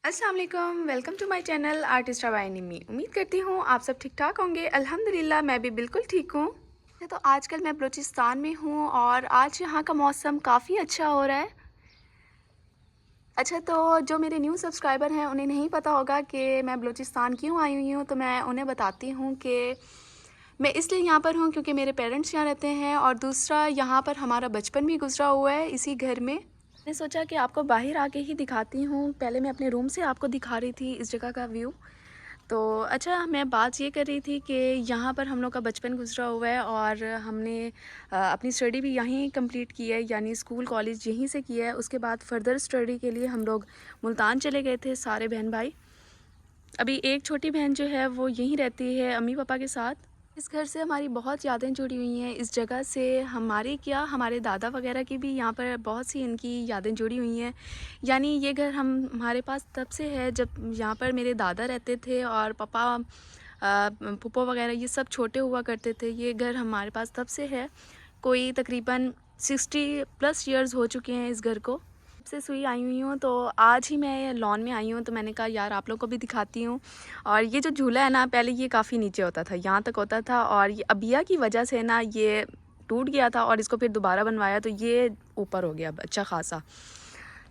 अस्सलाम वालेकुम, welcome to my channel artist by Nimi. उम्मीद करती हूँ आप सब ठीक ठाक होंगे। अल्हम्दुलिल्लाह मैं भी बिल्कुल ठीक हूँ। तो आजकल मैं बलूचिस्तान में हूँ और आज यहाँ का मौसम काफ़ी अच्छा हो रहा है। अच्छा, तो जो मेरे न्यू सब्सक्राइबर हैं उन्हें नहीं पता होगा कि मैं बलूचिस्तान क्यों आई हुई हूँ, तो मैं उन्हें बताती हूँ कि मैं इसलिए यहाँ पर हूँ क्योंकि मेरे पेरेंट्स यहाँ रहते हैं और दूसरा यहाँ पर हमारा बचपन भी गुजरा हुआ है इसी घर में। मैंने सोचा कि आपको बाहर आके ही दिखाती हूँ। पहले मैं अपने रूम से आपको दिखा रही थी इस जगह का व्यू। तो अच्छा, मैं बात ये कर रही थी कि यहाँ पर हम लोग का बचपन गुजरा हुआ है और हमने अपनी स्टडी भी यहीं कंप्लीट की है, यानी स्कूल कॉलेज यहीं से किया है। उसके बाद फर्दर स्टडी के लिए हम लोग मुल्तान चले गए थे सारे बहन भाई। अभी एक छोटी बहन जो है वो यहीं रहती है अम्मी पापा के साथ। इस घर से हमारी बहुत यादें जुड़ी हुई हैं। इस जगह से हमारी क्या, हमारे दादा वगैरह की भी यहाँ पर बहुत सी इनकी यादें जुड़ी हुई हैं। यानी ये घर हमारे पास तब से है जब यहाँ पर मेरे दादा रहते थे और पापा फूफो वगैरह ये सब छोटे हुआ करते थे। ये घर हमारे पास तब से है। कोई तकरीबन 60+ ईयर्स हो चुके हैं इस घर को। से सुई आई हुई हूँ, तो आज ही मैं लॉन में आई हूँ, तो मैंने कहा यार आप लोग को भी दिखाती हूँ। और ये जो झूला है ना, पहले ये काफ़ी नीचे होता था, यहाँ तक होता था और ये अबिया की वजह से ना ये टूट गया था और इसको फिर दोबारा बनवाया तो ये ऊपर हो गया अच्छा खासा।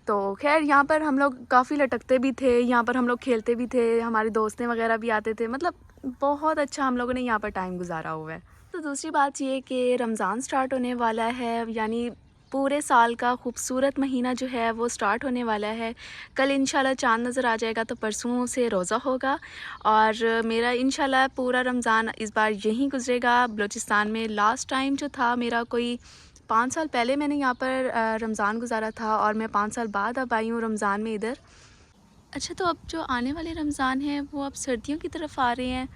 तो खैर यहाँ पर हम लोग काफ़ी लटकते भी थे, यहाँ पर हम लोग खेलते भी थे, हमारे दोस्तें वगैरह भी आते थे। मतलब बहुत अच्छा हम लोगों ने यहाँ पर टाइम गुजारा हुआ है। तो दूसरी बात ये कि रमज़ान स्टार्ट होने वाला है, यानी पूरे साल का खूबसूरत महीना जो है वो स्टार्ट होने वाला है। कल इंशाल्लाह चाँद नज़र आ जाएगा, तो परसों से रोज़ा होगा और मेरा इंशाल्लाह पूरा रमज़ान इस बार यहीं गुजरेगा बलूचिस्तान में। लास्ट टाइम जो था मेरा कोई 5 साल पहले मैंने यहाँ पर रमज़ान गुजारा था और मैं 5 साल बाद अब आई हूँ रमज़ान में इधर। अच्छा, तो अब जो आने वाले रमज़ान हैं वो अब सर्दियों की तरफ आ रहे हैं।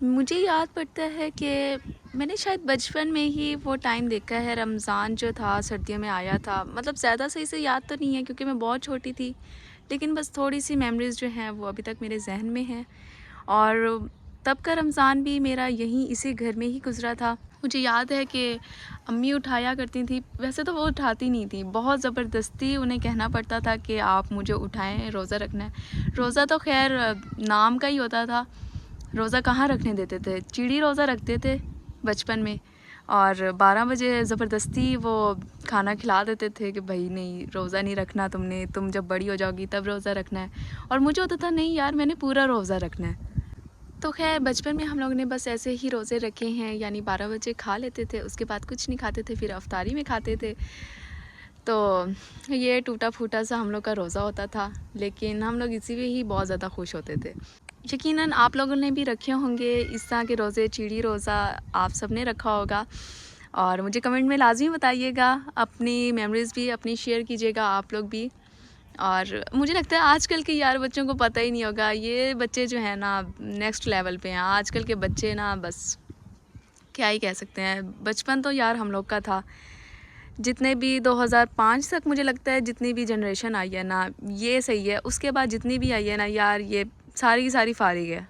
मुझे याद पड़ता है कि मैंने शायद बचपन में ही वो टाइम देखा है, रमज़ान जो था सर्दियों में आया था। मतलब ज़्यादा सही से याद तो नहीं है क्योंकि मैं बहुत छोटी थी, लेकिन बस थोड़ी सी मेमोरीज़ जो हैं वो अभी तक मेरे जहन में हैं। और तब का रमज़ान भी मेरा यहीं इसी घर में ही गुजरा था। मुझे याद है कि अम्मी उठाया करती थी, वैसे तो वो उठाती नहीं थी, बहुत ज़बरदस्ती उन्हें कहना पड़ता था कि आप मुझे उठाएं, रोज़ा रखना है। रोज़ा तो खैर नाम का ही होता था, रोज़ा कहाँ रखने देते थे, चिड़ी रोज़ा रखते थे बचपन में। और 12 बजे ज़बरदस्ती वो खाना खिला देते थे कि भाई नहीं, रोज़ा नहीं रखना तुमने, तुम जब बड़ी हो जाओगी तब रोज़ा रखना है। और मुझे होता था नहीं यार, मैंने पूरा रोज़ा रखना है। तो खैर बचपन में हम लोग ने बस ऐसे ही रोज़े रखे हैं, यानी 12 बजे खा लेते थे, उसके बाद कुछ नहीं खाते थे, फिर अफ्तारी में खाते थे। तो ये टूटा फूटा सा हम लोग का रोज़ा होता था, लेकिन हम लोग इसी में ही बहुत ज़्यादा खुश होते थे। यकीनन आप लोगों ने भी रखे होंगे इस तरह के रोज़े, चिड़ी रोज़ा आप सब ने रखा होगा और मुझे कमेंट में लाज़मी बताइएगा। अपनी मेमोरीज़ भी अपनी शेयर कीजिएगा आप लोग भी। और मुझे लगता है आजकल के यार बच्चों को पता ही नहीं होगा, ये बच्चे जो हैं ना नेक्स्ट लेवल पे हैं। आजकल के बच्चे ना बस क्या ही कह सकते हैं। बचपन तो यार हम लोग का था, जितने भी 2005 तक मुझे लगता है जितनी भी जनरेशन आई है ना ये सही है, उसके बाद जितनी भी आई है ना यार ये सारी की सारी फारिग है।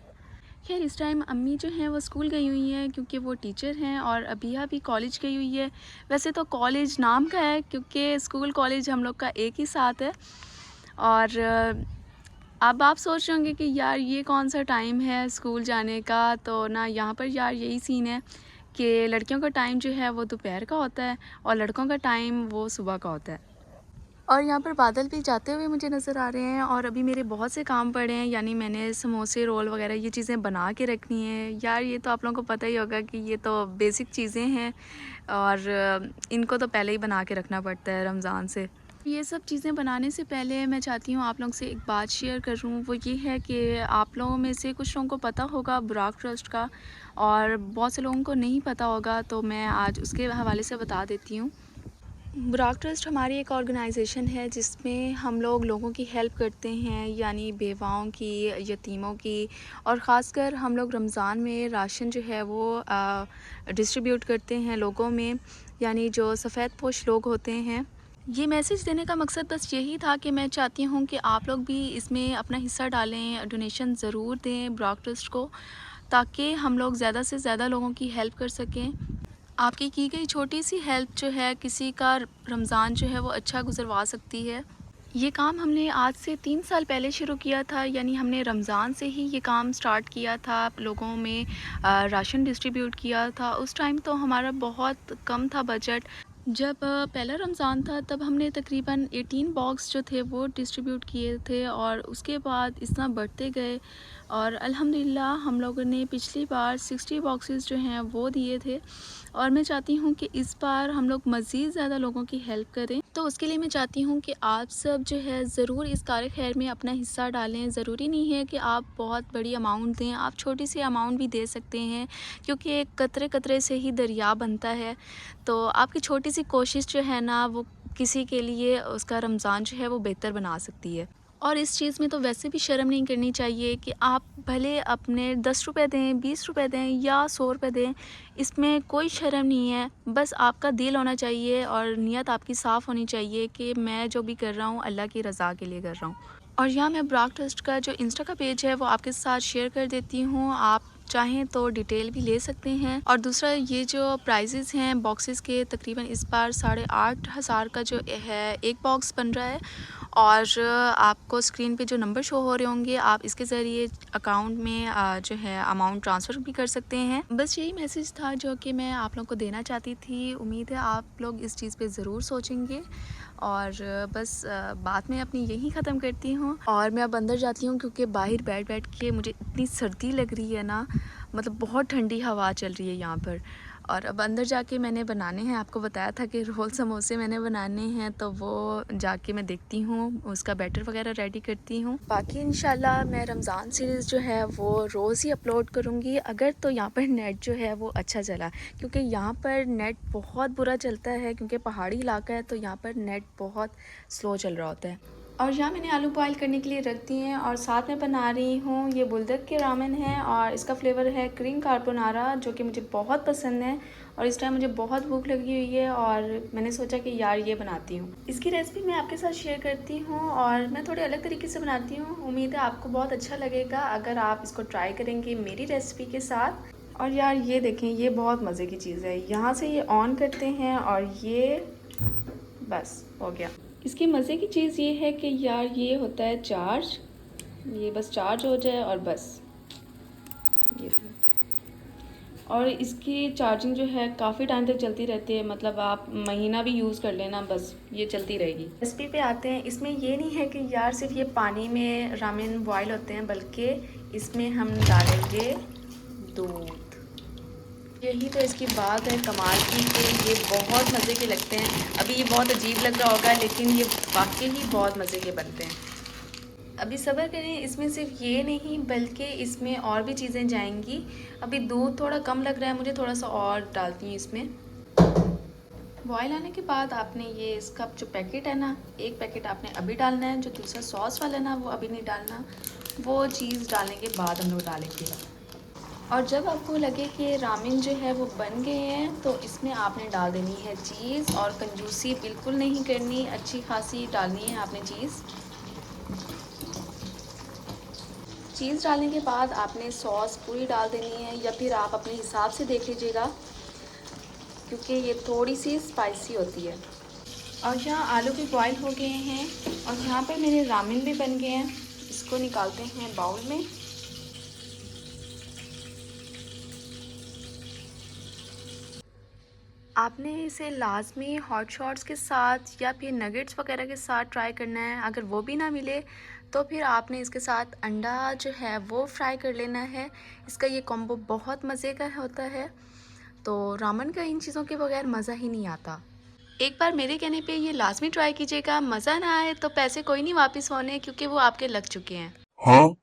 खैर इस टाइम अम्मी जो हैं वो स्कूल गई हुई हैं क्योंकि वो टीचर हैं और अबिया भी कॉलेज गई हुई है। वैसे तो कॉलेज नाम का है क्योंकि स्कूल कॉलेज हम लोग का एक ही साथ है। और अब आप सोच रहे होंगे कि यार ये कौन सा टाइम है स्कूल जाने का, तो ना यहाँ पर यार यही सीन है कि लड़कियों का टाइम जो है वो दोपहर का होता है और लड़कों का टाइम वो सुबह का होता है। और यहाँ पर बादल भी जाते हुए मुझे नज़र आ रहे हैं और अभी मेरे बहुत से काम पड़े हैं, यानी मैंने समोसे रोल वगैरह ये चीज़ें बना के रखनी है। यार ये तो आप लोगों को पता ही होगा कि ये तो बेसिक चीज़ें हैं और इनको तो पहले ही बना के रखना पड़ता है रमज़ान से। ये सब चीज़ें बनाने से पहले मैं चाहती हूँ आप लोगों से एक बात शेयर करूँ, वो ये है कि आप लोगों में से कुछ लोगों को पता होगा बुराक ट्रस्ट का और बहुत से लोगों को नहीं पता होगा, तो मैं आज उसके हवाले से बता देती हूँ। बुराक ट्रस्ट हमारी एक ऑर्गेनाइजेशन है जिसमें हम लोगों की हेल्प करते हैं, यानी बेवाओं की, यतीमों की। और ख़ासकर हम लोग रमज़ान में राशन जो है वो डिस्ट्रीब्यूट करते हैं लोगों में, यानी जो सफ़ेद पोश लोग होते हैं। ये मैसेज देने का मकसद बस यही था कि मैं चाहती हूँ कि आप लोग भी इसमें अपना हिस्सा डालें, डोनेशन ज़रूर दें बुराक ट्रस्ट को, ताकि हम लोग ज़्यादा से ज़्यादा लोगों की हेल्प कर सकें। आपकी की गई छोटी सी हेल्प जो है किसी का रमज़ान जो है वो अच्छा गुजरवा सकती है। ये काम हमने आज से 3 साल पहले शुरू किया था, यानी हमने रमज़ान से ही ये काम स्टार्ट किया था, लोगों में राशन डिस्ट्रीब्यूट किया था। उस टाइम तो हमारा बहुत कम था बजट। जब पहला रमज़ान था तब हमने तकरीबन 18 बॉक्स जो थे वो डिस्ट्रीब्यूट किए थे, और उसके बाद इतना बढ़ते गए, और अल्हम्दुलिल्लाह हम लोगों ने पिछली बार 60 बॉक्सेस जो हैं वो दिए थे। और मैं चाहती हूँ कि इस बार हम लोग मज़ीद ज़्यादा लोगों की हेल्प करें। तो उसके लिए मैं चाहती हूँ कि आप सब जो है ज़रूर इस कार खैर में अपना हिस्सा डालें। ज़रूरी नहीं है कि आप बहुत बड़ी अमाउंट दें, आप छोटी सी अमाउंट भी दे सकते हैं, क्योंकि एक कतरे कतरे से ही दरिया बनता है। तो आपकी छोटी सी कोशिश जो है ना, वो किसी के लिए उसका रमज़ान जो है वो बेहतर बना सकती है। और इस चीज़ में तो वैसे भी शर्म नहीं करनी चाहिए कि आप भले अपने 10 रुपए दें, 20 रुपए दें या 100 रुपए दें, इसमें कोई शर्म नहीं है। बस आपका दिल होना चाहिए और नीयत आपकी साफ़ होनी चाहिए कि मैं जो भी कर रहा हूँ अल्लाह की रज़ा के लिए कर रहा हूँ। और यहाँ मैं ब्राक ट्रस्ट का जो इंस्टा का पेज है वो आपके साथ शेयर कर देती हूँ, आप चाहें तो डिटेल भी ले सकते हैं। और दूसरा, ये जो प्राइजेज़ हैं बॉक्सेस के, तकरीबन इस बार 8,500 का जो है एक बॉक्स बन रहा है। और आपको स्क्रीन पे जो नंबर शो हो रहे होंगे, आप इसके ज़रिए अकाउंट में जो है अमाउंट ट्रांसफ़र भी कर सकते हैं। बस यही मैसेज था जो कि मैं आप लोगों को देना चाहती थी। उम्मीद है आप लोग इस चीज़ पे ज़रूर सोचेंगे। और बस बात मैं अपनी यहीं ख़त्म करती हूँ, और मैं अब अंदर जाती हूँ, क्योंकि बाहर बैठ बैठ के मुझे इतनी सर्दी लग रही है ना, मतलब बहुत ठंडी हवा चल रही है यहाँ पर। और अब अंदर जाके मैंने बनाने हैं, आपको बताया था कि रोल समोसे मैंने बनाने हैं, तो वो जाके मैं देखती हूँ, उसका बैटर वगैरह रेडी करती हूँ। बाकी इंशाल्लाह मैं रमज़ान सीरीज़ जो है वो रोज़ ही अपलोड करूँगी, अगर तो यहाँ पर नेट जो है वो अच्छा चला, क्योंकि यहाँ पर नेट बहुत बुरा चलता है, क्योंकि पहाड़ी इलाका है तो यहाँ पर नेट बहुत स्लो चल रहा होता है। और यहाँ मैंने आलू बॉयल करने के लिए रख दिए हैं, और साथ में बना रही हूँ ये बुलदक के रामेन है, और इसका फ्लेवर है क्रीम कार्बोनारा, जो कि मुझे बहुत पसंद है। और इस टाइम मुझे बहुत भूख लगी हुई है, और मैंने सोचा कि यार ये बनाती हूँ। इसकी रेसिपी मैं आपके साथ शेयर करती हूँ, और मैं थोड़े अलग तरीके से बनाती हूँ। उम्मीद है आपको बहुत अच्छा लगेगा अगर आप इसको ट्राई करेंगे मेरी रेसिपी के साथ। और यार ये देखें, ये बहुत मज़े की चीज़ है। यहाँ से ये ऑन करते हैं और ये बस हो गया। इसकी मज़े की चीज़ ये है कि यार ये होता है चार्ज, ये बस चार्ज हो जाए और बस ये। और इसकी चार्जिंग जो है काफ़ी टाइम तक चलती रहती है, मतलब आप महीना भी यूज़ कर लेना, बस ये चलती रहेगी। रेसिपी पे आते हैं। इसमें ये नहीं है कि यार सिर्फ ये पानी में रामेन बॉयल होते हैं, बल्कि इसमें हम डालेंगे दूध। यही तो इसकी बात है कमाल की कि ये बहुत मज़े के लगते हैं। अभी ये बहुत अजीब लग रहा होगा, लेकिन ये वाकई ही बहुत मज़े के बनते हैं। अभी सब्र करें, इसमें सिर्फ ये नहीं बल्कि इसमें और भी चीज़ें जाएंगी। अभी दूध थोड़ा कम लग रहा है मुझे, थोड़ा सा और डालती हूँ इसमें। बॉयल आने के बाद आपने ये इसका जो पैकेट है ना, एक पैकेट आपने अभी डालना है, जो दूसरा सॉस वाला ना वो अभी नहीं डालना, वो चीज़ डालने के बाद हम लोग डालेंगे। और जब आपको लगे कि रामेन जो है वो बन गए हैं, तो इसमें आपने डाल देनी है चीज़, और कंजूसी बिल्कुल नहीं करनी, अच्छी खासी डालनी है आपने चीज़। चीज़ डालने के बाद आपने सॉस पूरी डाल देनी है, या फिर आप अपने हिसाब से देख लीजिएगा, क्योंकि ये थोड़ी सी स्पाइसी होती है। और यहाँ आलू भी बॉईल हो गए हैं, और यहाँ पर मेरे रामेन भी बन गए हैं। इसको निकालते हैं बाउल में। आपने इसे लाजमी हॉट शॉट्स के साथ या फिर नगेट्स वगैरह के साथ ट्राई करना है। अगर वो भी ना मिले तो फिर आपने इसके साथ अंडा जो है वो फ्राई कर लेना है। इसका ये कॉम्बो बहुत मज़े का होता है। तो रामन का इन चीज़ों के बगैर मज़ा ही नहीं आता। एक बार मेरे कहने पे ये लाजमी ट्राई कीजिएगा। मज़ा ना आए तो पैसे कोई नहीं वापस होने, क्योंकि वो आपके लग चुके हैं। हाँ।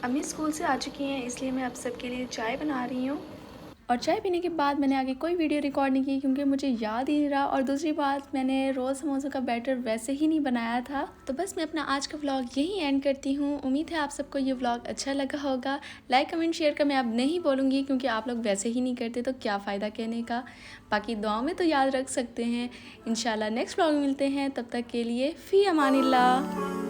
अम्मी स्कूल से आ चुकी हैं, इसलिए मैं अब सबके लिए चाय बना रही हूँ। और चाय पीने के बाद मैंने आगे कोई वीडियो रिकॉर्ड नहीं की, क्योंकि मुझे याद ही नहीं रहा। और दूसरी बात, मैंने रोल समोसा का बैटर वैसे ही नहीं बनाया था। तो बस मैं अपना आज का व्लॉग यहीं एंड करती हूँ। उम्मीद है आप सबको ये व्लॉग अच्छा लगा होगा। लाइक कमेंट शेयर का मैं अब नहीं बोलूँगी, क्योंकि आप लोग वैसे ही नहीं करते, तो क्या फ़ायदा कहने का। बाकी दुआओं में तो याद रख सकते हैं। इंशाल्लाह नेक्स्ट व्लॉग में मिलते हैं, तब तक के लिए फ़ी अमानिल्लाह।